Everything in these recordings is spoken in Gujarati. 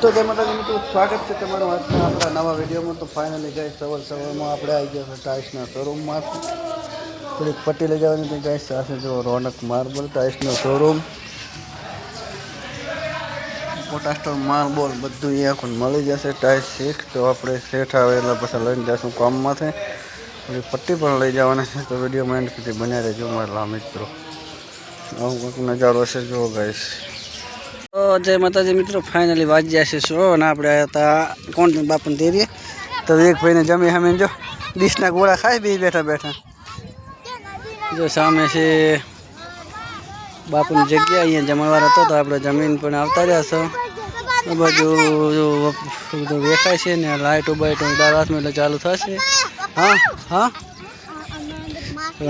તો તેમાં મિત્રો સ્વાગત છે તમારું આજના આપણા નવા વિડીયોમાં. તો ફાઇનલી ગાઈસ સવારમાં આપણે આવી ગયા છે ટાઇલ્સના શોરૂમમાં. થોડીક પટ્ટી લઈ જવાની હતી ગાઈસ. સાથે જો રોનક માર્બલ ટાઇલ્સનો શોરૂમ, પોટાસ્ટર માર્બલ બધું અહીંયા પણ મળી જશે. ટાઇલ્સ શીખ તો આપણે શેઠ આવે એટલે પછી લઈને જઈશું કામમાંથી. થોડી પટ્ટી પણ લઈ જવાની છે. તો વિડીયોમાં એન્ડ સુધી બન્યા રહેજો મારા મિત્રો. આવું કંઈક નજારો છે જો ગાઈસ. તો જય માતાજી મિત્રો, ફાઇનલી વાજ્યા છે શો અને આપણે આવ્યા હતા કોણ બાપુને તેરીએ. તો એક ભાઈને જમી સામે જો ડીશના ગોળા ખાય બી બેઠા બેઠા. જો સામે છે બાપુની જગ્યા, અહીંયા જમણવાર હતો તો આપણે જમીન પણ આવતા રહ્યા છો. આ બાજુ બધું વેખાય છે ને લાઇટો બાઇટો રાતમાં એટલે ચાલુ થશે. હા હા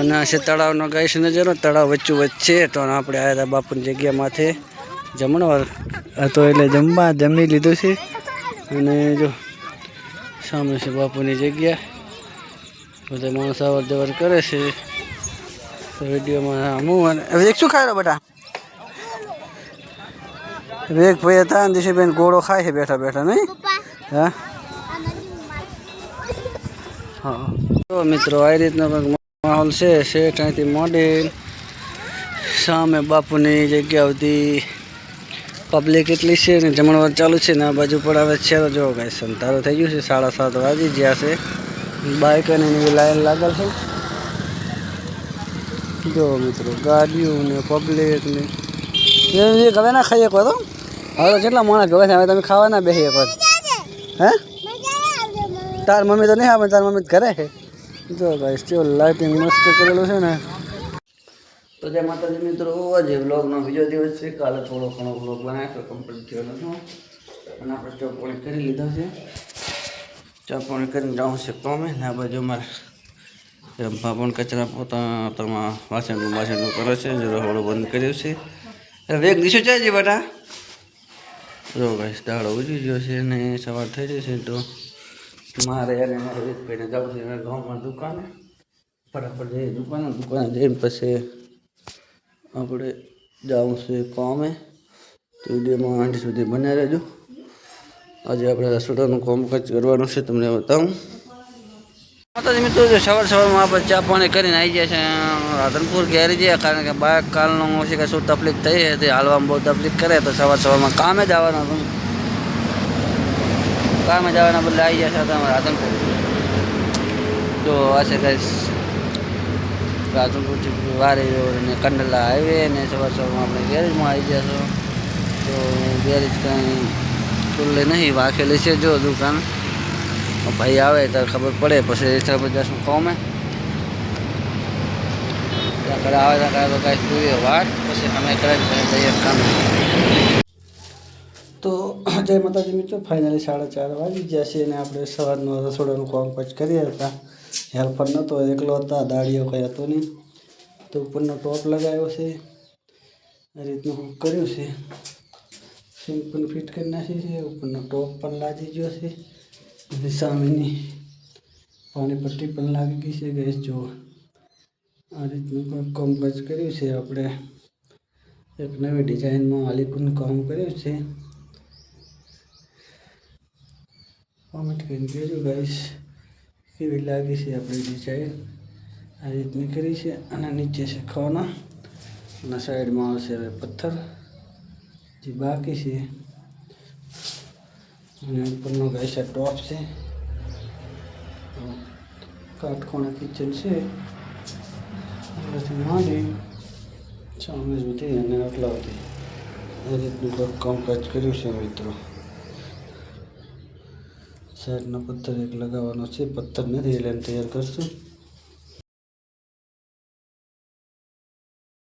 અને છે તળાવનો ગાઈસ નજરો, તળાવ વચ્ચે વચ્ચે. તો આપણે આવ્યા હતા બાપુની જગ્યા માથે જમણવાર હતો એટલે જમી લીધું છે. અને જો સામે છે બાપુની જગ્યા, બધા માણસ અવર જવર કરે છે. તો વિડીયોમાં હું હવે એક શું ખાય રહ્યો બેટા? વેગ ભાઈ હતા ને દિશીબેન ગોળો ખાય છે બેઠા બેઠા, નહીં? હા હા. તો મિત્રો આ રીતનો કંઈક માહોલ છે. શેઠ અહીંથી મોડેલ, સામે બાપુની જગ્યા હતી. પબ્લિક એટલી છે ને જમણવાર ચાલુ છે ને આ બાજુ પણ આવે છે. તો જો ગાઈસ સંતારો થઈ ગયું છે, 7:30 વાગી ગયા છે. બાઇક અને એની લાઈન લાગેલ છે. જો મિત્રો ગાડીઓ ને પબ્લિક ને એ હવે ના ખાઈ શકો તો હવે કેટલા માણસ ગવે છે. હવે તમે ખાવા ના બેસી શકો. હે તાર મમ્મી તો નહીં આવે, તાર મમ્મી ઘરે છે. જો ગાઈસ જો લાઇટિંગ મસ્ત કરેલું છે ને. તો જય માતાજી મિત્રો, આજે વ્લોગનો બીજો દિવસ છે. કાલે થોડો ઘણો વ્લોગ બનાવ્યો તો કમ્પ્લીટ થયો નથી. અને આપણે ચોપણી કરી લીધા છે. ચોપણી કરીને જાઉં છે કોમે ને આ બાજુ અમારે પણ કચરા પોતામાં વાસણનું કરે છે. જો રહોડું બંધ કર્યું છે. વેગ દીશો છે બેટા. જો ગાઈસ દાડો ઉજી ગયો છે ને સવાર થઈ રહી છે. તો મારે અને મારે વેગભાઈને જવું છે ગામમાં દુકાને. ફટાફટ જઈએ દુકાને જઈને પછી આપણે જવું છે કામે. તો વિડીયોમાં અંત સુધી બન્યા રહેજો. આજે આપણે રસોડાનું કામકાજ કરવાનું છે, તમને બતાવું. માતાજી મિત્રો, સવારમાં આપણે ચા પાણી કરીને આવી જાય છે રાધનપુર ઘેરી જઈએ. કારણ કે બાઇક કાલનું છે કે શું તકલીફ થઈ હતી, હાલવામાં બહુ તકલીફ કરે. તો સવારમાં કામે જવાનું હતું. કામે જવાના બદલે આવી જાય છે રાધનપુર. જો આ છે ગાઈસ રાજનપુરથી વારી ને કંડલા હાઈવે ને સવારમાં આપણે ગેરેજમાં આવી ગયા છો. તો ગેરેજ કંઈ ખુલ્લે નહીં, વાંખેલી છે જો દુકાન. ભાઈ આવે ત્યારે ખબર પડે, પછી હિસાબે જશું કોમે. ત્યાં કરે આવે ત્યાં કરે તો કાંઈ જોઈએ વાત, પછી અમે કરે જઈએ કામે. તો જય માતાજી મિત્રો, ફાઇનલી 4:30 વાગી ગયા છે અને આપણે સવારનો રસોડાનું કામકાજ કરીએ હતા. હેલ્પર નહોતો, એકલો હતા, દાડીઓ કંઈ હતો નહીં. તો ઉપરનો ટોપ લગાવ્યો છે. આ રીતનું હું કર્યું છે. સિંક પણ ફિટ કરી નાખી છે. ઉપરનો ટોપ પણ લાગી ગયો છે. અને સામેની પાણી પટ્ટી પણ લાગી ગઈ છે. ગેસ જો આ રીતનું કંઈક કામકાજ કર્યું છે. આપણે એક નવી ડિઝાઇનમાં આલીપનું કામ કર્યું છે. કોમેન્ટ કરીને કહેજો ગાઈસ કેવી લાગી છે આપણી ડિઝાઇન. આ રીતની કરી છે. અને નીચે છે ખાના અને સાઈડમાં આવશે હવે પથ્થર જે બાકી છે. અને ઉપરનો ગાઈસ આ ટોપ છે. કાટખોણા કિચન છે. અહીંયાથી માંડી સામે સુધી અને આટલા સુધી આ રીતનું કંઈક કામકાજ કર્યું છે મિત્રો. સાઈડનો પથ્થર એક લગાવવાનો છે. પથ્થર નથી એટલે તૈયાર કરશું.